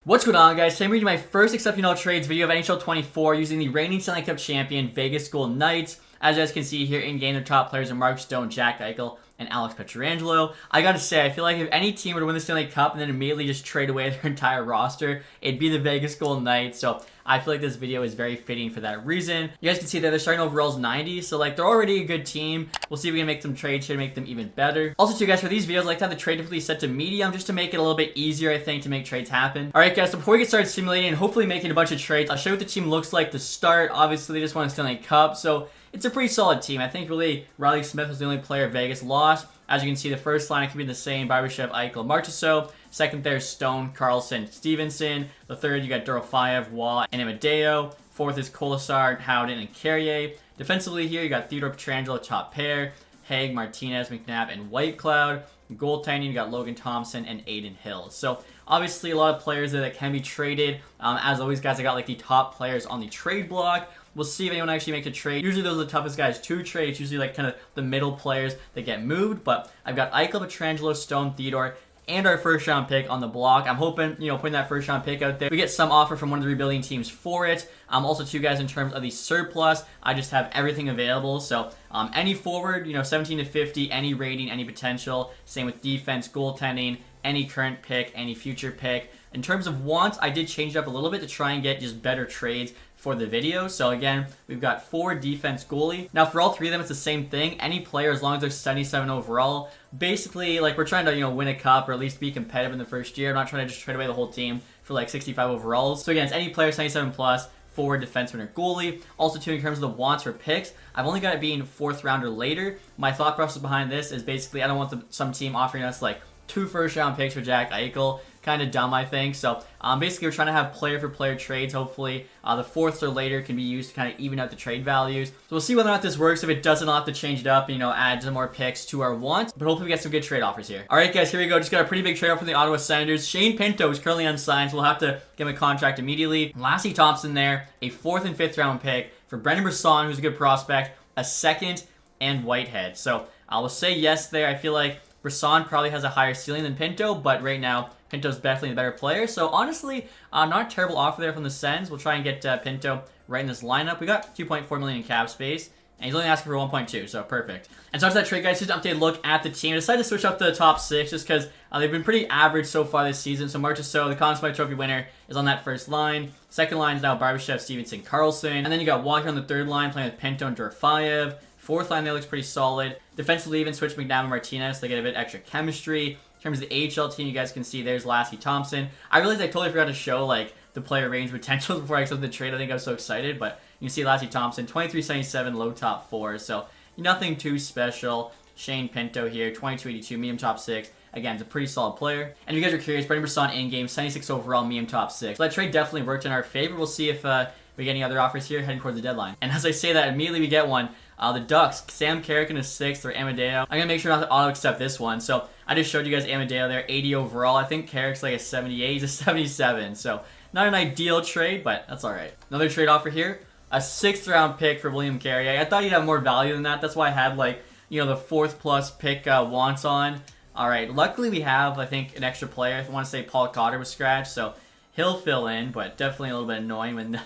What's going on, guys? Today I'm bringing you my first exceptional trades video of NHL 24 using the reigning Stanley Cup champion Vegas Golden Knights. As you guys can see here in game, their top players are Mark Stone, Jack Eichel, and Alex Pietrangelo. I gotta say, I feel like if any team were to win the Stanley Cup and then immediately just trade away their entire roster, it'd be the Vegas Golden Knights. So I feel like this video is very fitting for that reason. You guys can see that they're starting overalls 90, so like they're already a good team. We'll see if we can make some trades here to make them even better. Also too, guys, for these videos, I like to have the trade difficulty set to medium just to make it a little bit easier, I think, to make trades happen. Alright guys, so before we get started simulating and hopefully making a bunch of trades, I'll show you what the team looks like to start. Obviously, they just won a Stanley Cup, so it's a pretty solid team. I think really Riley Smith was the only player Vegas lost. As you can see, the first line could be the same: Barbashev, Eichel, Marchessault. Second, there's Stone, Carlson, Stevenson. The third, you got Dorofeyev, Waugh, and Amadeo. Fourth is Kolasar, Howden, and Carrier. Defensively here, you got Theodore Pietrangelo, top pair. Haig, Martinez, McNabb, and Whitecloud. Goaltending, you got Logan Thompson and Aiden Hill. So obviously a lot of players there that can be traded. As always, guys, I got like the top players on the trade block. We'll see if anyone actually makes a trade. Usually those are the toughest guys to trade. It's usually like kind of the middle players that get moved. But I've got Eichel, Pietrangelo, Stone, Theodore, and our first round pick on the block. I'm hoping, putting that first round pick out there, we get some offer from one of the rebuilding teams for it. Also, too, guys, in terms of the surplus, I just have everything available. So any forward, 17 to 50, any rating, any potential. Same with defense, goaltending, any current pick, any future pick. In terms of wants, I did change it up a little bit to try and get just better trades for the video. So again, we've got 4 defense goalie. Now for all 3 of them, it's the same thing. Any player, as long as they're 77 overall, basically like we're trying to win a cup or at least be competitive in the first year. I'm not trying to just trade away the whole team for like 65 overalls. So again, it's any player 77 plus, forward, defenseman, or goalie. Also too, in terms of the wants for picks, I've only got it being 4th round or later. My thought process behind this is basically I don't want some team offering us like 2 first round picks for Jack Eichel. Kind of dumb, I think. So basically we're trying to have player for player trades. Hopefully the 4th or later can be used to kind of even out the trade values. So we'll see whether or not this works. If it doesn't, I'll have to change it up, add some more picks to our wants. But hopefully we get some good trade offers here. Alright guys, here we go. Just got a pretty big trade offer from the Ottawa Senators. Shane Pinto is currently unsigned, so we'll have to give him a contract immediately. Lassie Thompson there, a 4th and 5th round pick for Brendan Brisson, who's a good prospect, a 2nd, and Whitehead. So I will say yes there. I feel like Brisson probably has a higher ceiling than Pinto, but right now Pinto's definitely the better player. So honestly, not a terrible offer there from the Sens. We'll try and get Pinto right in this lineup. We got 2.4 million in cap space, and he's only asking for 1.2, so perfect. And so after that trade, guys, just an updated look at the team. I decided to switch up to the top 6 just because they've been pretty average so far this season. So Marchessault, the Conn Smythe Trophy winner, is on that first line. Second line is now Barbashev, Stevenson, Carlson. And then you got Walker on the 3rd line playing with Pinto and Dorofeyev. 4th line there looks pretty solid. Defensively, even switch McNabb and Martinez so they get a bit extra chemistry. In terms of the AHL team, you guys can see there's Lassie Thompson. I realized I totally forgot to show like the player range potentials before I accepted the trade. I think I was so excited, but you can see Lassie Thompson, 2377, low top 4, so nothing too special. Shane Pinto here, 2282, medium top 6. Again, it's a pretty solid player. And if you guys are curious, Brendan Brisson in-game, 76 overall, medium top 6. So that trade definitely worked in our favor. We'll see if we get any other offers here heading towards the deadline. And as I say that, immediately we get one. The Ducks, Sam Carrick in a 6th, or Amadeo. I'm going to make sure not to auto-accept this one. So I just showed you guys Amadeo there, 80 overall. I think Carrick's like a 78. He's a 77. So not an ideal trade, but that's all right. Another trade offer here. A 6th round pick for William Carrier. I thought he'd have more value than that. That's why I had like, the 4th plus pick wants on. All right. Luckily we have, I think, an extra player. If I want to say Paul Cotter was scratched. So he'll fill in, but definitely a little bit annoying when you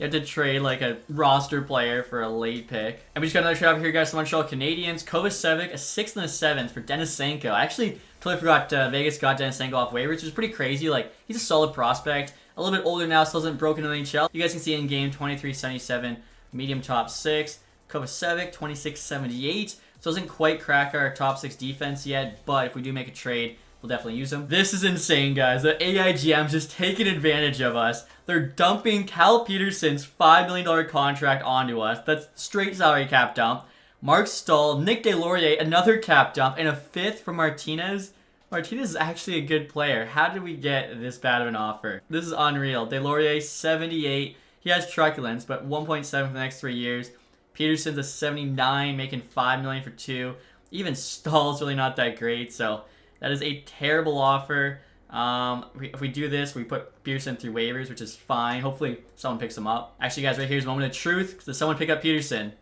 have to trade like a roster player for a late pick. And we just got another trade over here, guys. The Montreal Canadiens, Kovacevic, a 6th and a 7th for Denisenko. I actually totally forgot Vegas got Denisenko off waivers, which is pretty crazy. Like, he's a solid prospect. A little bit older now, still hasn't broken in the NHL. You guys can see in game 2377, medium top 6. Kovacevic, 2678. So doesn't quite crack our top 6 defense yet, but if we do make a trade, we'll definitely use them. This is insane, guys. The AIGM's just taking advantage of us. They're dumping Cal Peterson's $5 million contract onto us. That's straight salary cap dump. Mark Stahl, Nick Deslauriers, another cap dump, and a 5th for Martinez. Martinez is actually a good player. How did we get this bad of an offer? This is unreal. Deslauriers, 78. He has truculence, but 1.7 for the next 3 years. Peterson's a 79, making $5 million for 2. Even Stahl's really not that great, so that is a terrible offer. If we do this, we put Peterson through waivers, which is fine. Hopefully someone picks him up. Actually, guys, right here's a moment of truth. Does someone pick up Peterson?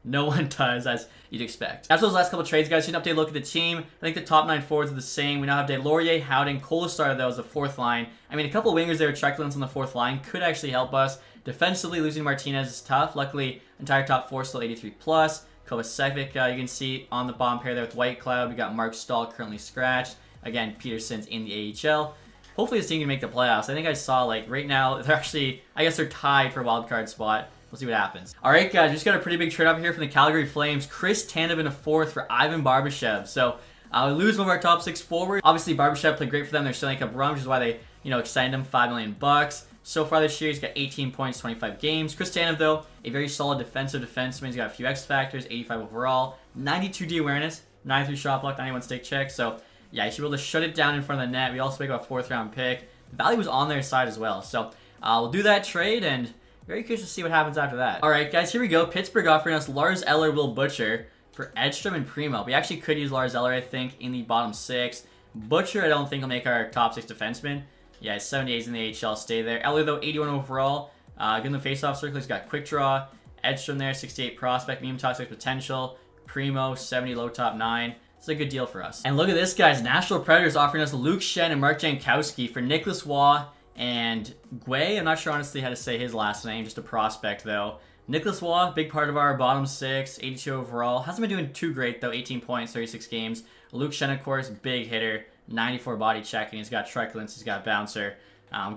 No one does, as you'd expect. After those last couple trades, guys, here's an update look at the team. I think the top 9 forwards are the same. We now have Delorier, Howden, Kolasar, though, as the 4th line. I mean, a couple wingers there, Treklands on the 4th line could actually help us. Defensively, losing Martinez is tough. Luckily, entire top 4 still 83+. Kovacevic, you can see on the bottom pair there with White Cloud. We got Mark Stahl currently scratched. Again, Peterson's in the AHL. Hopefully this team can make the playoffs. I think I saw, like, right now, they're actually, I guess they're tied for a wild card spot. We'll see what happens. All right, guys, we just got a pretty big trade up here from the Calgary Flames. Chris Tanev in a 4th for Ivan Barbashev. So we lose one of our top 6 forwards. Obviously, Barbashev played great for them. They're Stanley Cup run, which is why they, extended him $5 million. So far this year, he's got 18 points, 25 games. Chris Tanev, though, a very solid defensive defenseman. He's got a few X factors, 85 overall, 92 D awareness, 93 shot block, 91 stick check. So yeah, he should be able to shut it down in front of the net. We also pick up a 4th round pick. The value was on their side as well. So we'll do that trade, and very curious to see what happens after that. All right, guys, here we go. Pittsburgh offering us Lars Eller, Will Butcher for Edstrom and Primo. We actually could use Lars Eller, I think, in the bottom 6. Butcher, I don't think will make our top 6 defenseman. Yeah, 78s in the AHL, stay there. Eller, though, 81 overall. Good in the faceoff circle. He's got quick draw. Edstrom there, 68 prospect, medium top 6 potential. Primo, 70 low top 9. It's a good deal for us. And look at this, guys. Nashville Predators offering us Luke Shen and Mark Jankowski for Nicholas Waugh and Guay. I'm not sure, honestly, how to say his last name. Just a prospect, though. Nicholas Waugh, big part of our bottom 6, 82 overall. Hasn't been doing too great, though. 18 points, 36 games. Luke Shen, of course, big hitter. 94 body check, and he's got truculence, he's got bouncer.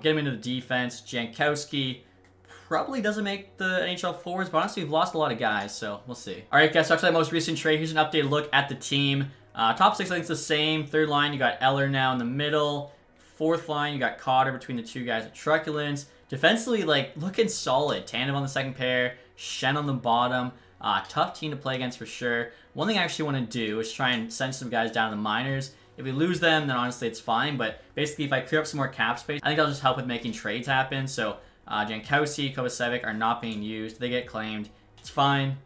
Get him into the defense. Jankowski probably doesn't make the NHL forwards, but honestly, we've lost a lot of guys, so we'll see. All right, guys, so after that most recent trade, here's an updated look at the team. Top 6, I think, is the same. 3rd line, you got Eller now in the middle. 4th line, you got Cotter between the 2 guys with truculence. Defensively, like, looking solid. Tanev on the 2nd pair, Shen on the bottom. Tough team to play against for sure. One thing I actually want to do is try and send some guys down to the minors. If we lose them, then honestly it's fine. But basically, if I clear up some more cap space, I think that'll just help with making trades happen. So Jankowski, Kovacevic are not being used. They get claimed. It's fine.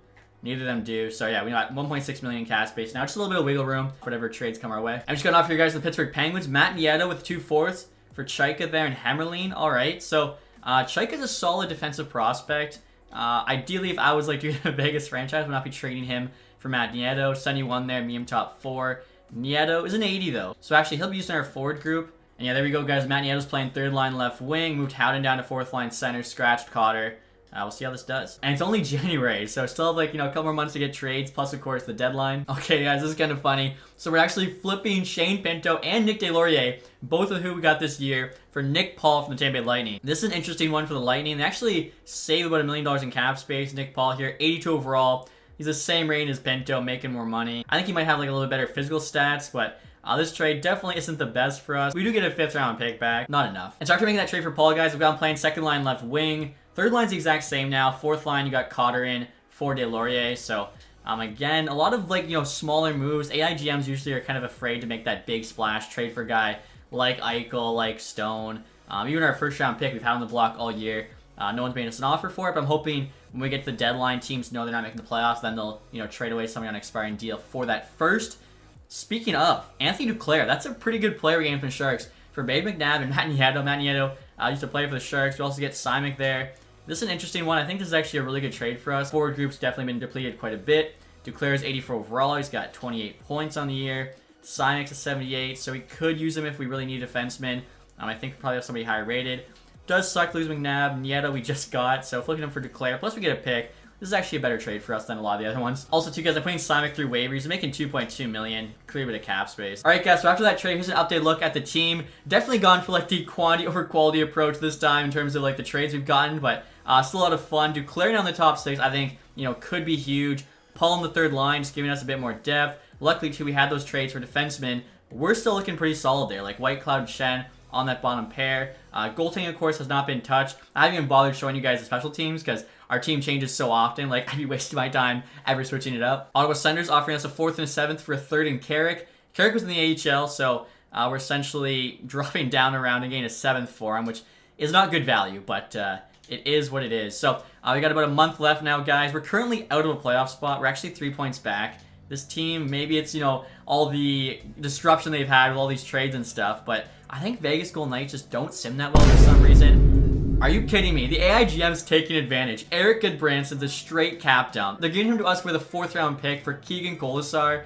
Neither of them do. So yeah, we got 1.6 million in cap space now. Just a little bit of wiggle room for whatever trades come our way. I'm just going to offer you guys the Pittsburgh Penguins. Matt Nieto with 2 4ths for Chaika there and Hemmerling. All right. So Chaika's a solid defensive prospect. Ideally, if I was like doing a Vegas franchise, I would not be trading him for Matt Nieto. 71 there, medium top 4. Nieto is an 80, though. So actually, he'll be used in our forward group. And yeah, there we go, guys. Matt Nieto's playing 3rd line left wing. Moved Howden down to 4th line center. Scratched Cotter. We'll see how this does. And it's only January, so still have, like, a couple more months to get trades. Plus, of course, the deadline. Okay, guys, this is kind of funny. So we're actually flipping Shane Pinto and Nick Delorier, both of who we got this year, for Nick Paul from the Tampa Bay Lightning. This is an interesting one for the Lightning. They actually save about $1 million in cap space. Nick Paul here, 82 overall. He's the same range as Pinto, making more money. I think he might have like a little bit better physical stats, but this trade definitely isn't the best for us. We do get a 5th round pick back. Not enough. And so after making that trade for Paul, guys, we've got him playing 2nd line left wing. 3rd line's the exact same now. 4th line, you got Cotter in for Delorier. So again, a lot of like, smaller moves. AI GMs usually are kind of afraid to make that big splash trade for a guy like Eichel, like Stone. Even our 1st round pick, we've had on the block all year. No one's made us an offer for it, but I'm hoping when we get to the deadline, teams know they're not making the playoffs, then they'll, trade away somebody on an expiring deal for that first. Speaking of, Anthony Duclair, that's a pretty good player game for the Sharks. For Babe McNabb and Matt Nieto. Matt Nieto used to play for the Sharks. We also get Simek there. This is an interesting one. I think this is actually a really good trade for us. Forward group's definitely been depleted quite a bit. Duclair is 84 overall. He's got 28 points on the year. Simek's a 78, so we could use him if we really need a defenseman. I think we probably have somebody higher rated. Does suck losing McNabb. Nieto we just got, so flipping him for Duclair. Plus we get a pick. This is actually a better trade for us than a lot of the other ones. Also, too, guys, I'm putting Simek through waivers. He's making $2.2 million. Clear bit of cap space. All right, guys, so after that trade, here's an updated look at the team. Definitely gone for, like, the quantity over quality approach this time in terms of, like, the trades we've gotten, but still a lot of fun. Duclair down the top 6, I think, could be huge. Paul on the 3rd line, just giving us a bit more depth. Luckily, too, we had those trades for defensemen. We're still looking pretty solid there, like White Cloud and Shen on that bottom pair. Goaltending, of course, has not been touched. I haven't even bothered showing you guys the special teams because our team changes so often. Like, I'd be wasting my time ever switching it up. Ottawa Senators offering us a 4th and a 7th for a 3rd in Carrick. Carrick was in the AHL, so we're essentially dropping down around and getting a 7th for him, which is not good value, but it is what it is. So we got about a month left now, guys. We're currently out of a playoff spot. We're actually 3 points back. This team, maybe it's, all the disruption they've had with all these trades and stuff, but I think Vegas Golden Knights just don't sim that well for some reason. Are you kidding me? The AIGM's taking advantage. Eric Goodbranson's a straight cap dump. They're giving him to us with a 4th round pick for Keegan Colasar.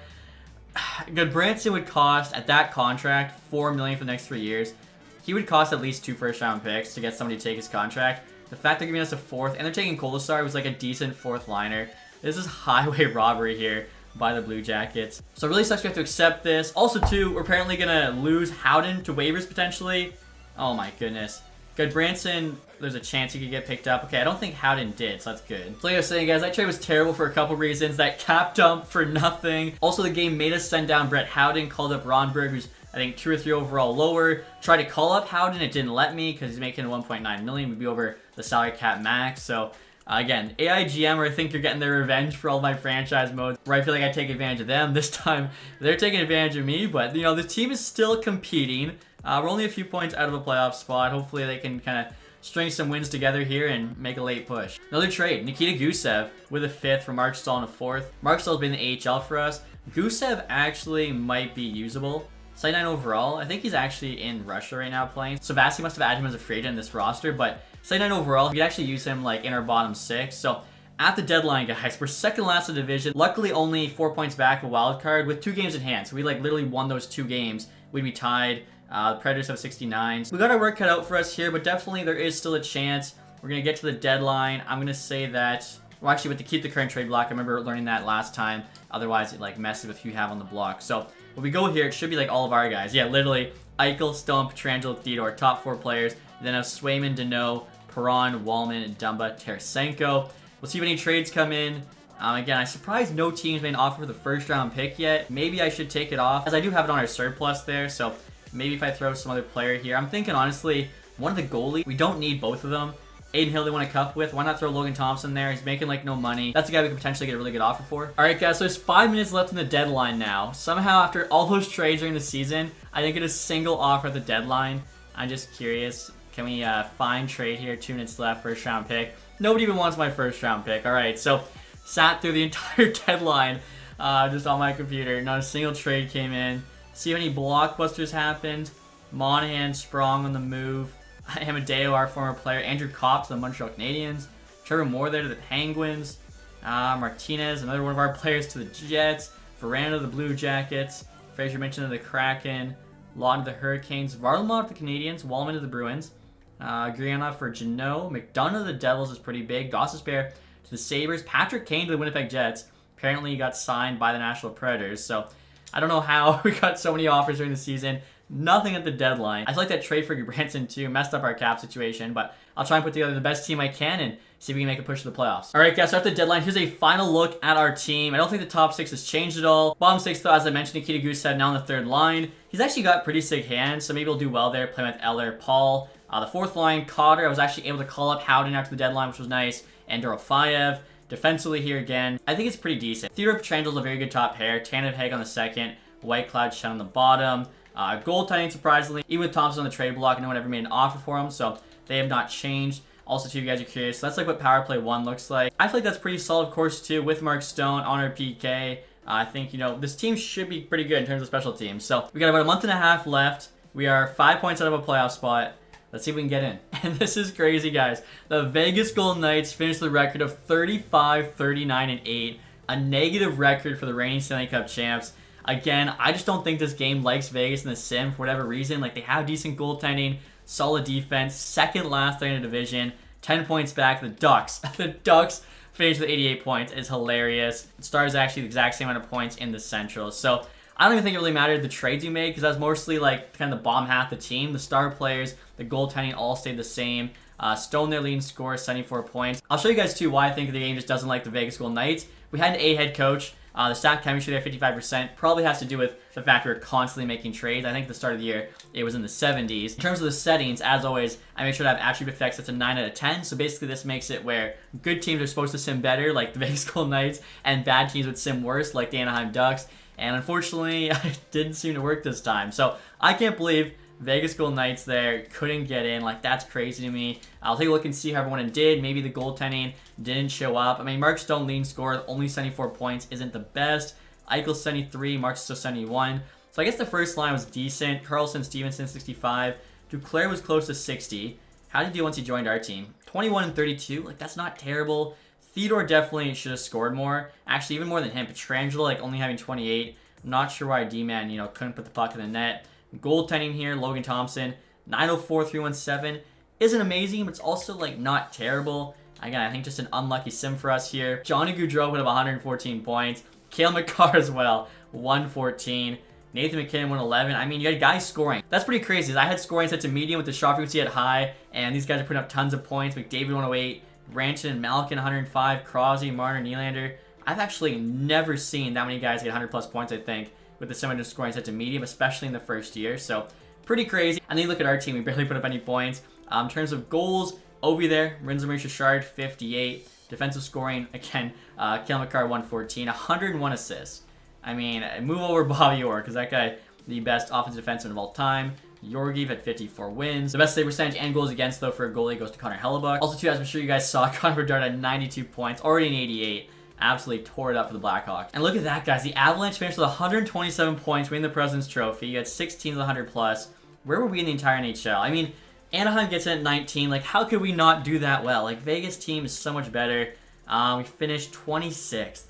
Goodbranson would cost, at that contract, $4 million for the next 3 years. He would cost at least 2 first round picks to get somebody to take his contract. The fact they're giving us a 4th, and they're taking Colasar, who's like a decent 4th liner. This is highway robbery here by the Blue Jackets. So it really sucks we have to accept this. Also, too, we're apparently going to lose Howden to waivers potentially. Oh my goodness. Goodbranson, there's a chance he could get picked up. Okay, I don't think Howden did, so that's good. So like I was saying, guys, that trade was terrible for a couple reasons. That cap dump for nothing. Also, the game made us send down Brett Howden, called up Ronberg, who's I think 2 or 3 overall lower. Tried to call up Howden, it didn't let me because he's making $1.9 million. We'd be over the salary cap max. So again, AIGM, where I think you're getting their revenge for all my franchise modes, where I feel like I take advantage of them. This time, they're taking advantage of me, but you know, the team is still competing. We're only a few points out of a playoff spot. Hopefully they can kind of string some wins together here and make a late push. Another trade, Nikita Gusev with a 5th for Mark Stahl and a 4th. Mark Stahl's been in the AHL for us. Gusev actually might be usable. 79 overall. I think he's actually in Russia right now playing. So Vasi must have added him as a free agent in this roster, but 79 overall, we could actually use him like in our bottom 6. So at the deadline, guys, we're second last in the division. Luckily, only 4 points back of a wild card with 2 games in hand. So we like literally won those 2 games. We'd be tied. The Predators have 69. We got our work cut out for us here, but definitely there is still a chance. We're going to get to the deadline. I'm going to say that, well, actually, with to keep the current trade block. I remember learning that last time. Otherwise, it like messes with who you have on the block. So when we go here, it should be like all of our guys. Yeah, literally, Eichel, Stone, Pietrangelo, Theodore, top 4 players. Then have Swayman, Deneau, Perron, Wallman, Dumba, Tarasenko. We'll see if any trades come in. Again, I'm surprised no team's made an offer for the 1st round pick yet. Maybe I should take it off, as I do have it on our surplus there. So maybe if I throw some other player here. I'm thinking, honestly, one of the goalies. We don't need both of them. Aiden Hill they want to cup with. Why not throw Logan Thompson there? He's making like no money. That's a guy we could potentially get a really good offer for. Alright guys, so there's 5 minutes left in the deadline now. Somehow after all those trades during the season, I didn't get a single offer at the deadline. I'm just curious. Can we find trade here? 2 minutes left, 1st round pick. Nobody even wants my 1st round pick. Alright, so sat through the entire deadline just on my computer. Not a single trade came in. See if any blockbusters happened. Monahan, Sprong on the move. Amadeo, our former player. Andrew Kopp to the Montreal Canadiens. Trevor Moore there to the Penguins. Martinez, another one of our players, to the Jets. Veranda to the Blue Jackets. Fraser mentioned to the Kraken. Lawton to the Hurricanes. Varlamov to the Canadiens. Wallman to the Bruins. Griana for Jeannot. McDonough to the Devils is pretty big. Gostisbehere to the Sabres. Patrick Kane to the Winnipeg Jets. Apparently he got signed by the Nashville Predators. So I don't know how we got so many offers during the season. Nothing at the deadline. I feel like that trade for Branson too messed up our cap situation, but I'll try and put together the best team I can and see if we can make a push to the playoffs. Alright guys, so after the deadline, here's a final look at our team. I don't think the top 6 has changed at all. Bottom 6 though, as I mentioned, Nikita Gusev now on the 3rd line. He's actually got pretty sick hands, so maybe he'll do well there, playing with Eller, Paul. The 4th line, Cotter, I was actually able to call up Howden after the deadline, which was nice, and Dorofayev. Defensively here again, I think it's pretty decent. Theodore Petrangelo's a very good top pair. Tanev Hague on the 2nd. Whitecloud Shen on the bottom. Goaltending, surprisingly, even with Thompson on the trade block, no one ever made an offer for him, so they have not changed. Also, too, if you guys are curious, so that's like what Power Play 1 looks like. I feel like that's pretty solid, of course, too, with Mark Stone on our PK. I think, you know, this team should be pretty good in terms of special teams. So we got about a month and a half left. We are 5 points out of a playoff spot. Let's see if we can get in. And this is crazy, guys. The Vegas Golden Knights finished the record of 35, 39, and 8. A negative record for the reigning Stanley Cup champs. Again, I just don't think this game likes Vegas in the sim for whatever reason. Like, they have decent goaltending, solid defense, 2nd last in the division, 10 points back. The Ducks. The Ducks finished with 88 points. It's hilarious. The Stars actually the exact same amount of points in the Central. So I don't even think it really mattered the trades you made because that was mostly like kind of the bottom half of the team. The star players, the goaltending all stayed the same. Stone their leading scorer, 74 points. I'll show you guys too why I think the game just doesn't like the Vegas Golden Knights. We had an A head coach. The stat chemistry there, 55%, probably has to do with the fact we're constantly making trades. I think at the start of the year, it was in the 70s. In terms of the settings, as always, I make sure to have attribute effects that's a 9 out of 10. So basically, this makes it where good teams are supposed to sim better, like the Vegas Golden Knights, and bad teams would sim worse, like the Anaheim Ducks. And unfortunately, it didn't seem to work this time. So I can't believe Vegas Golden Knights there couldn't get in. Like, that's crazy to me. I'll take a look and see how everyone did. Maybe the goaltending didn't show up. I mean, Mark Stone leading scorer, only 74 points, isn't the best. Eichel 73, Mark still 71. So I guess the first line was decent. Carlson, Stevenson 65. Duclair was close to 60. How did he do once he joined our team? 21 and 32. Like, that's not terrible. Theodore definitely should have scored more. Actually, even more than him. Pietrangelo, like, only having 28. I'm not sure why D-Man, you know, couldn't put the puck in the net. Goaltending here, Logan Thompson, 904, 317. Isn't amazing, but it's also, like, not terrible. Again, I think just an unlucky sim for us here. Johnny Gaudreau would have 114 points. Cale Makar as well, 114. Nathan McKinnon, 111. I mean, you got guys scoring. That's pretty crazy. I had scoring set to medium with the shot frequency at high, and these guys are putting up tons of points. McDavid, 108. Ranton and Malkin, 105. Crosby, Marner, Nylander. I've actually never seen that many guys get 100-plus points, I think, with the similar scoring set to medium, especially in the first year. So, pretty crazy. And then you look at our team. We barely put up any points. In terms of goals, Ovi there. Rinzler Richard, 58. Defensive scoring, again, Cale Makar, 114. 101 assists. I mean, move over Bobby Orr, because that guy, the best offensive defenseman of all time. Georgiev at 54 wins. The best save percentage and goals against, though, for a goalie goes to Connor Hellebuck. Also, too, as I'm sure you guys saw, Connor Bedard at 92 points, already in 88. Absolutely tore it up for the Blackhawks. And look at that, guys. The Avalanche finished with 127 points, winning the President's Trophy. You had 16 of the 100+. Where were we in the entire NHL? I mean, Anaheim gets in at 19. Like, how could we not do that well? Like, Vegas team is so much better. We finished 26th.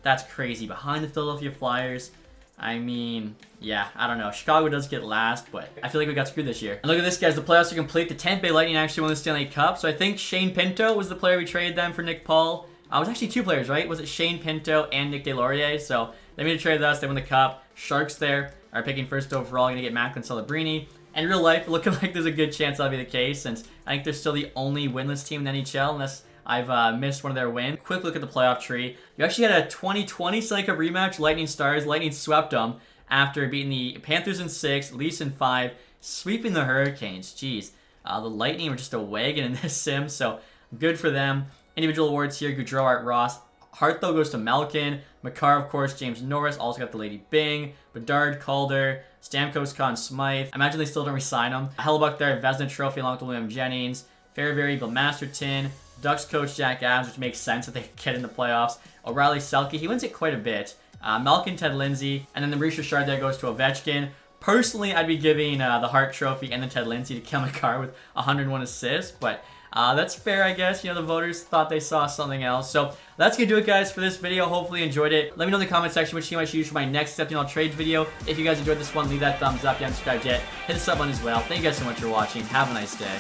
That's crazy. Behind the Philadelphia Flyers. I mean, yeah, I don't know. Chicago does get last, but I feel like we got screwed this year. And look at this, guys. The playoffs are complete. The Tampa Bay Lightning actually won the Stanley Cup. So I think Shane Pinto was the player we traded them for Nick Paul. It was actually 2 players, right? Was it Shane Pinto and Nick DeLaurier? So they made a trade with us. They won the Cup. Sharks there are picking first overall. Going to get Macklin Celebrini. And in real life, looking like there's a good chance that'll be the case, since I think they're still the only winless team in the NHL, unless I've missed one of their wins. Quick look at the playoff tree. You actually had a 2020 Stanley Cup rematch, Lightning Stars. Lightning swept them after beating the Panthers in 6, Leafs in 5, sweeping the Hurricanes. Jeez. The Lightning were just a wagon in this sim, so good for them. Individual awards here, Gaudreau, Art Ross. Hart, though, goes to Malkin. Makar, of course, James Norris. Also got the Lady Bing. Bedard, Calder. Stamkos, Conn Smythe. I imagine they still don't re-sign him. Hellebuck there, Vezina Trophy along with William Jennings. Fairbury, Bill Masterton. Ducks coach Jack Adams, which makes sense that they get in the playoffs. O'Reilly, Selke. He wins it quite a bit. Malkin, Ted Lindsay. And then the Maurice Richard there goes to Ovechkin. Personally, I'd be giving the Hart Trophy and the Ted Lindsay to Cale Makar with 101 assists, but that's fair, I guess. You know, the voters thought they saw something else. So that's going to do it, guys, for this video. Hopefully you enjoyed it. Let me know in the comment section which team I should use for my next Exceptional Trades video. If you guys enjoyed this one, leave that thumbs up. If you haven't subscribed yet, hit the sub button as well. Thank you guys so much for watching. Have a nice day.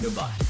Goodbye.